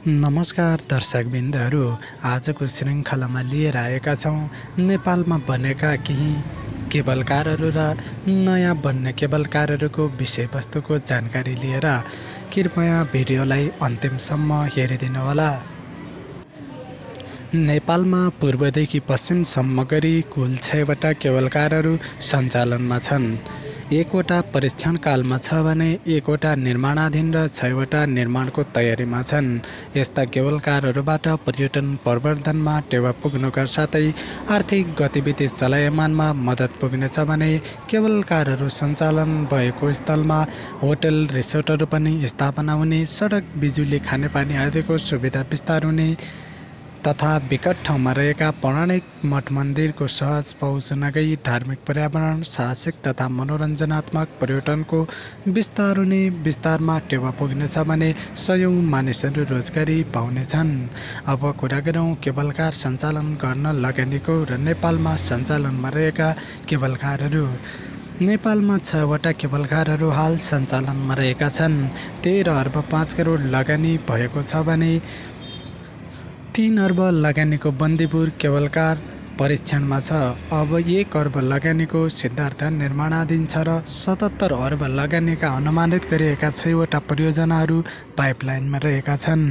नमस्कार दर्शकबिन्दहरू, आजको श्रृङ्खलामा लिएर आएका छौँ नेपालमा बनेका केही केबलकारहरू र नयाँ बन्ने केबलकारहरूको विषयवस्तुको जानकारी लिएर। कृपया भिडियोलाई अन्तिमसम्म हेरिदिनुहोला। नेपालमा पूर्वदेखि पश्चिमसम्म गरी कुल 6वटा केबलकारहरू सञ्चालनमा छन्। 1वटा परीक्षणकालमा छ भने 1वटा निर्माणाधीन र 6वटा निर्माणको तयारीमा छन्। यस्ता केबलकारहरूबाट पर्यटन प्रवर्धनमा टेवा पुग्नुका साथै आर्थिक गतिविधि चलायमानमा मद्दत पुग्नेछ भने केबलकारहरू सञ्चालन भएको स्थलमा होटल रिसोर्टहरू पनि स्थापना हुने, सडक, बिजुली, खानेपानी आदिको सुविधा विस्तार हुने तथा विकट ठाउँमा रहेका पौराणिक मठ मन्दिरको सहज पहुँच नगई धार्मिक, पर्यावरण, साहसिक तथा मनोरञ्जनात्मक पर्यटनको विस्तार हुने, विस्तारमा टेवा पुग्नेछ भने सयौं मानिसहरू रोजगारी पाउनेछन्। अब कुरा गरौँ केबलकार सञ्चालन गर्न लगानीको र नेपालमा सञ्चालनमा रहेका केबलकारहरू। नेपालमा 6वटा केबलकारहरू हाल सञ्चालनमा रहेका छन्। 13 अर्ब 5 करोड लगानी भएको छ भने 3 अर्ब लगानीको बन्दीपुर केबलकार परीक्षणमा छ। अब 1 अर्ब लगानीको सिद्धार्थ निर्माणाधीन छ र 77 अर्ब लगानीका अनुमानित गरिएका 6वटा परियोजनाहरू पाइपलाइनमा रहेका छन्।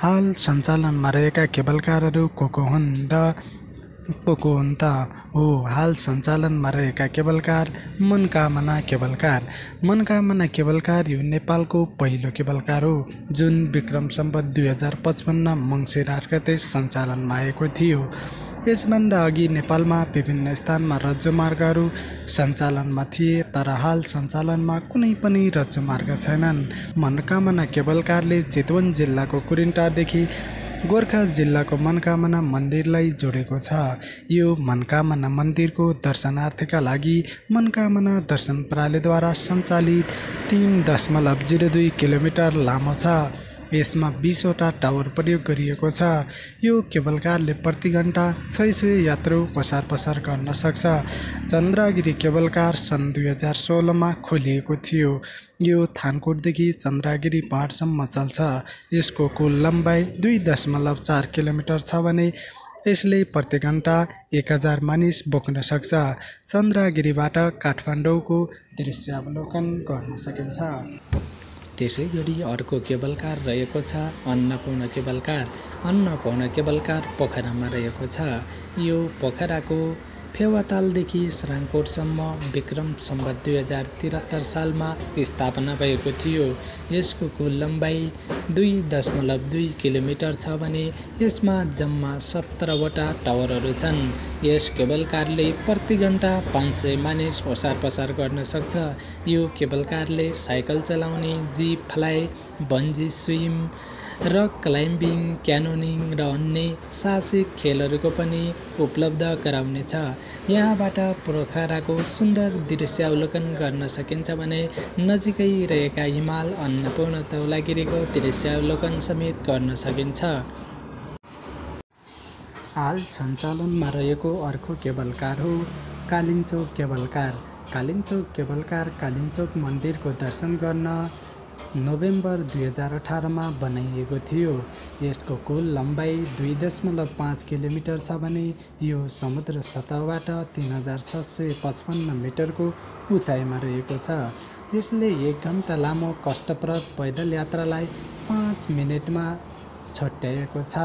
हाल सञ्चालनमा रहेका केबलकारहरू को हुन् त हो। हाल सञ्चालनमा रहेका केबलकार मनकामना केबलकार। मनकामना केबलकार यो नेपालको पहिलो केबलकार हो जुन विक्रम सम्वत 2055 मङ्सिर 8 गते सञ्चालनमा आएको थियो। यसभन्दा अघि नेपालमा विभिन्न स्थानमा रज्जुमार्गहरू सञ्चालनमा थिए, तर हाल सञ्चालनमा कुनै पनि रज्जुमार्ग छैनन्। मनकामना केबलकारले चितवन जिल्लाको कुरिन्टारदेखि गोर्खा जिल्लाको मनकामना मन्दिरलाई जोडेको छ। यो मनकामना मन्दिरको दर्शनार्थीका लागि मनकामना दर्शन प्रणालीद्वारा सञ्चालित 3.02 किलोमिटर लामो छ। यसमा 20वटा टावर प्रयोग गरिएको छ। यो केबलकारले प्रति घण्टा 600 यात्रु ओसार पसार गर्न सक्छ। चन्द्रगिरी केबलकार सन् 2016मा खोलिएको थियो। यो थानकोटदेखि चन्द्रगिरी पहाडसम्म चल्छ। यसको कुल लम्बाइ 2.4 किलोमिटर छ भने यसले प्रति घण्टा 1000 मानिस बोक्न सक्छ। चन्द्रगिरीबाट काठमाडौँको दृश्यावलोकन गर्न सकिन्छ। त्यसैगरी अर्को केबलकार रहेको छ अन्नपूर्ण केबलकार। अन्नपूर्ण केबलकार पोखरामा रहेको छ। यो पोखराको फेवातालदेखि सराङकोटसम्म विक्रम सम्वत 2073 सालमा स्थापना भएको थियो। यसको कुल लम्बाइ 2.2 किलोमिटर छ भने यसमा जम्मा 17वटा टावरहरू छन्। यस केबलकारले प्रति घण्टा 500 मानिस ओसार पसार गर्न सक्छ। यो केबलकारले साइकल चलाउने, zip fly, bungee swim, rock climbing, canyoning र अन्य साहसिक खेलहरूको पनि उपलब्ध गराउनेछ। यहाँबाट पोखराको सुन्दर दृश्यावलोकन गर्न सकिन्छ भने नजिकै रहेका हिमाल अन्नपूर्ण धौलागिरीको दृश्यावलोकन समेत गर्न सकिन्छ। हाल सञ्चालनमा रहेको अर्को केबलकार हो कालिन्चोक केबलकार। कालिन्चोक केबलकार कालिन्चोक मन्दिरको दर्शन गर्न नोभेम्बर 2018मा बनाइएको थियो। यसको कुल लम्बाइ 2.5 किलोमिटर छ भने यो समुद्र सतहबाट 3755 मिटरको उचाइमा रहेको छ। यसले 1 घण्टा लामो कष्टप्रद पैदल यात्रालाई 5 मिनेटमा छोट्याएको छ।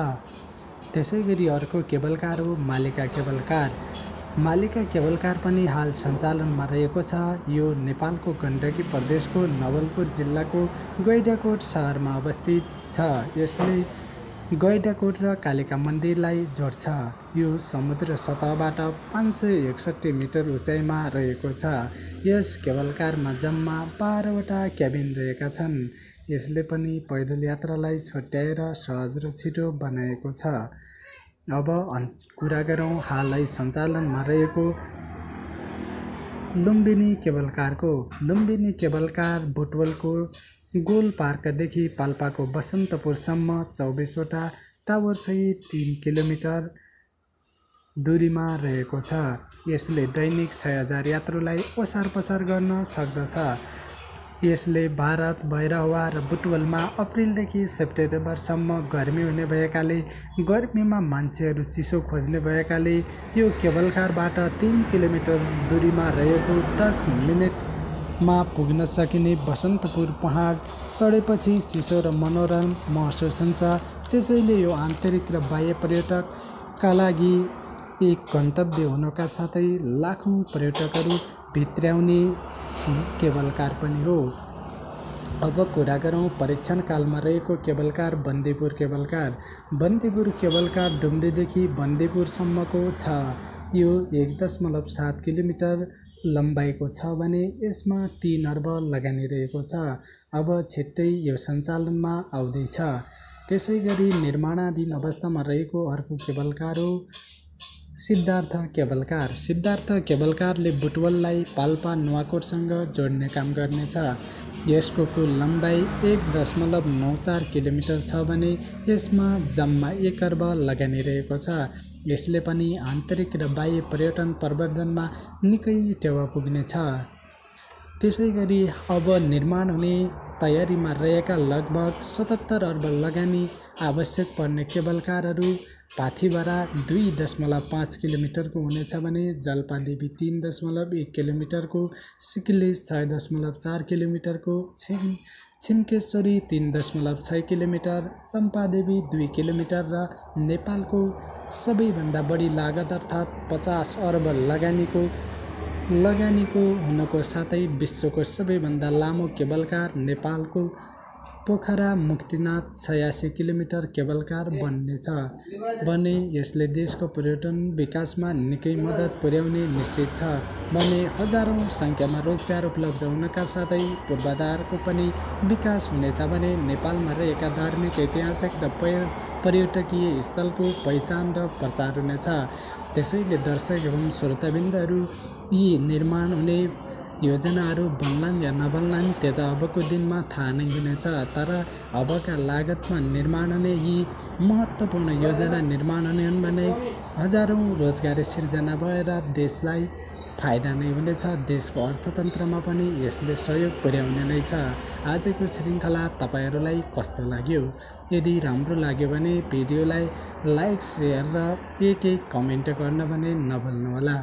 त्यसैगरी अर्को केबलकार हो मालिका केबलकार। मालिका केबलकार पनि हाल सञ्चालनमा रहेको छ। यो नेपालको गण्डकी प्रदेशको नवलपुर जिल्लाको गैंडाकोट सहरमा अवस्थित छ। यसले गैंडाकोट र कालिका मन्दिरलाई जोड्छ। यो समुद्र सतहबाट 561 मिटर उचाइमा रहेको छ। यस केबलकारमा जम्मा 12वटा क्याबिन रहेका छन्। यसले पनि पैदल यात्रालाई छोट्याएर सहज र छिटो बनाएको छ। अब कुरा गरौँ हालै सञ्चालनमा रहेको लुम्बिनी केबलकारको। लुम्बिनी केबलकार बुटवलको गोल पार्कदेखि पाल्पाको बसन्तपुरसम्म 24वटा टावरसहित 3 किलोमिटर दूरीमा रहेको छ। यसले दैनिक 6000 यात्रुलाई ओसार पसार गर्न सक्दछ। यसले भारत, भैरहवा र बुटवलमा अप्रिलदेखि सेप्टेम्बरसम्म गर्मी हुने भएकाले गर्मीमा मान्छेहरू चिसो खोज्ने भएकाले यो केबल कारबाट 3 किलोमिटर दूरीमा रहेको 10 मिनेटमा पुग्न सकिने बसन्तपुर पहाड चढेपछि चिसो र मनोरम महसुस हुन्छ। त्यसैले यो आन्तरिक र बाह्य पर्यटकका लागि एक गन्तव्य हुनका साथै लाखौँ पर्यटकहरू भित्र्याउने केबल कार पनि हो। अब कुरा गरौँ परीक्षण कालमा रहेको cable car Bandipur cable car. Bandipur cable car डुम्रीदेखि बन्दीपुरसम्मको छ। यो 1.7 किलोमिटर लम्बाइको छ भने यसमा 3 अर्ब लगानी रहेको छ। अब छिट्टै यो सञ्चालनमा आउँदैछ। त्यसै गरी निर्माणाधीन अवस्थामा रहेको अर्को केबल कार हो Siddhartha cable car. Siddhartha cable कारले बुटवललाई पाल्पा नुवाकोटसँग जोड्ने काम गर्नेछ। यसको कुल लम्बाइ 1.94 किलोमिटर छ भने यसमा जम्मा 1 अर्ब लगानी रहेको छ। यसले पनि आन्तरिक र बाह्य पर्यटन प्रवर्धनमा निकै टेवा पुग्नेछ। त्यसै गरी अब निर्माण हुने तयारीमा रहेका लगभग 77 अर्ब लगानी आवश्यक पर्ने केबल कारहरू पाथिभरा 2.5 किलोमिटरको हुनेछ भने जलपादेवी 3.1 किलोमिटरको, सिक्किले 6.4 किलोमिटरको, छिम्केश्वरी 3.6 किलोमिटर, चम्पादेवी 2 किलोमिटर र नेपालको सबैभन्दा बढी लागत अर्थात् 50 अर्ब लगानीको हुनको साथै विश्वको सबैभन्दा लामो केबल कार नेपालको Pokhara Muktinath 86 kilometre cable car बन्नेछ भने यसले देशको पर्यटन विकासमा निकै मद्दत पुर्याउने निश्चित छ भने हजारौं संख्यामा रोजगार उपलब्ध हुनका साथै पूर्वाधारको पनि विकास हुनेछ भने नेपालमा रहेका धार्मिक, ऐतिहासिक र पर्यटकीय स्थलको पहिचान र प्रचार हुनेछ। त्यसैले दर्शक एवं श्रोताबिन्दहरू यी निर्माण हुने योजनाहरू बन्लान् या नबन्लान् त्यो त अबको दिनमा थाहा नै हुनेछ। तर अबका लागतमा निर्माण हुने यी महत्त्वपूर्ण योजना निर्माण हुने हुन् भने हजारौं रोजगारी सिर्जना भएर देशलाई फाइदा नै हुनेछ। देशको अर्थतन्त्रमा पनि यसले सहयोग पुर्याउने नै छ। आजको श्रृङ्खला तपाईहरूलाई कस्तो लाग्यो? यदि राम्रो लाग्यो भने भिडियोलाई लाइक, सेयर र एक कमेन्ट गर्न भने नभुल्नुहोला।